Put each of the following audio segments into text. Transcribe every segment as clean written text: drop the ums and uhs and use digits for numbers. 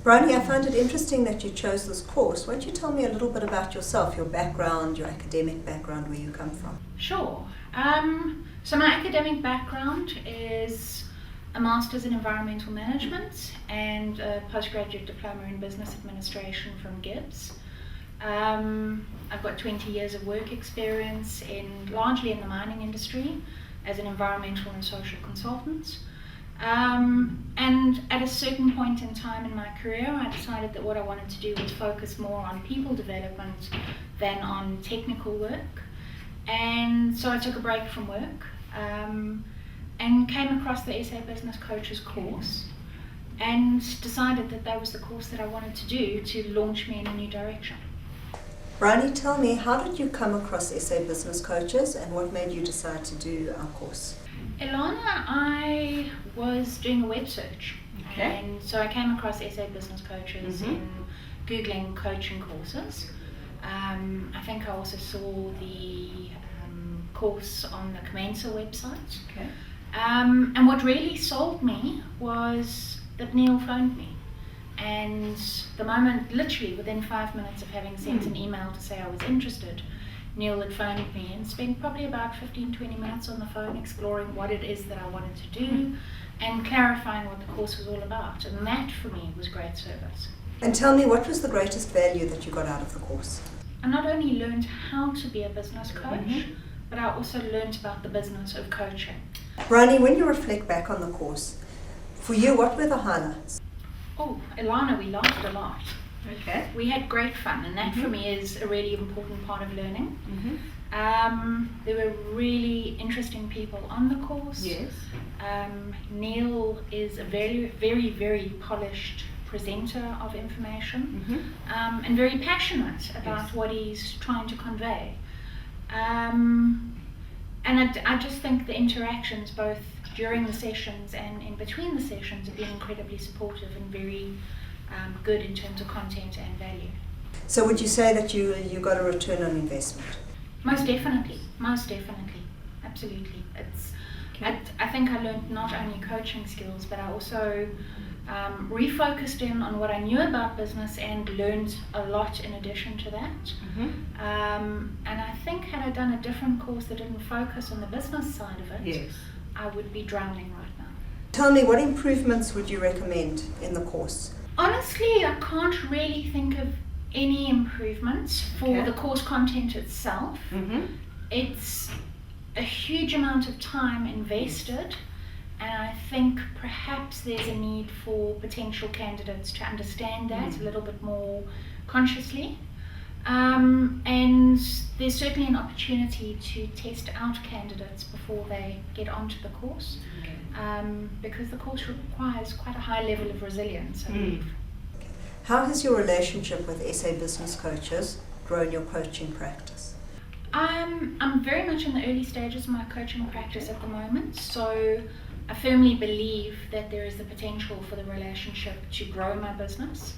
Briony, I find it interesting that you chose this course. Won't you tell me a little bit about yourself, your background, your academic background, where you come from? Sure. So my academic background is a Master's in Environmental Management and a postgraduate diploma in Business Administration from Gibbs. I've got 20 years of work experience largely in the mining industry as an environmental and social consultant. And at a certain point in time in my career, I decided that what I wanted to do was focus more on people development than on technical work. And so I took a break from work and came across the SA Business Coaches course and decided that that was the course that I wanted to do to launch me in a new direction. Briony, tell me, how did you come across SA Business Coaches and what made you decide to do our course? Elana, I was doing a web search, Okay. and so I came across SA Business Coaches in Googling coaching courses. I think I also saw the course on the Commencer website. Okay. And what really sold me was that Neil phoned me. And the moment, literally within 5 minutes of having sent an email to say I was interested, Neil had phoned me and spent probably about 15-20 minutes on the phone exploring what it is that I wanted to do and clarifying what the course was all about. And that for me was great service. And tell me, what was the greatest value that you got out of the course? I not only learned how to be a business coach, but I also learned about the business of coaching. Briony, when you reflect back on the course, for you, what were the highlights? Oh, Elana, we laughed a lot. Okay. We had great fun, and that for me is a really important part of learning. There were really interesting people on the course. Yes. Neil is a very, very, very polished presenter of information and very passionate about what he's trying to convey. And I just think the interactions both during the sessions and in between the sessions have been incredibly supportive and very good in terms of content and value. So would you say that you got a return on investment? Most definitely, absolutely. I think I learned not only coaching skills, but I also refocused in on what I knew about business and learned a lot in addition to that. And I think had I done a different course that didn't focus on the business side of it, I would be drowning right now. Tell me, what improvements would you recommend in the course? Honestly, I can't really think of any improvements for the course content itself. It's a huge amount of time invested, and I think perhaps there's a need for potential candidates to understand that a little bit more consciously. And there's certainly an opportunity to test out candidates before they get onto the course, because the course requires quite a high level of resilience, I believe. How has your relationship with SA Business Coaches grown your coaching practice? I'm very much in the early stages of my coaching practice at the moment, so I firmly believe that there is the potential for the relationship to grow my business.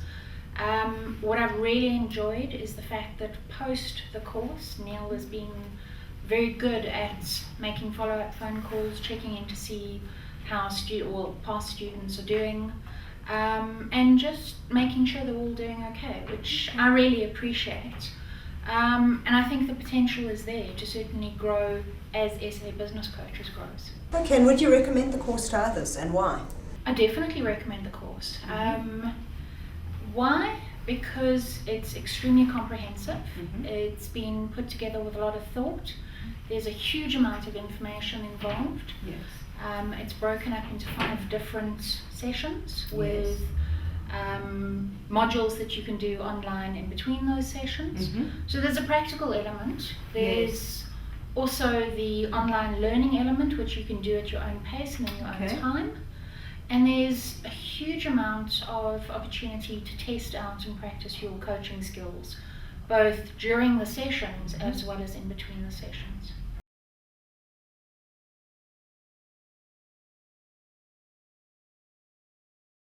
What I've really enjoyed is the fact that post the course, Neil has been very good at making follow-up phone calls, checking in to see how past students are doing, and just making sure they're all doing okay, which I really appreciate. And I think the potential is there to certainly grow as SA Business Coaches grows. Okay, and would you recommend the course to others, and why? I definitely recommend the course. Why? Because it's extremely comprehensive. It's been put together with a lot of thought. There's a huge amount of information involved. It's broken up into 5 different sessions with modules that you can do online in between those sessions. So there's a practical element. There's also the online learning element, which you can do at your own pace and in your own time. And there's a huge amount of opportunity to test out and practice your coaching skills, both during the sessions as well as in between the sessions.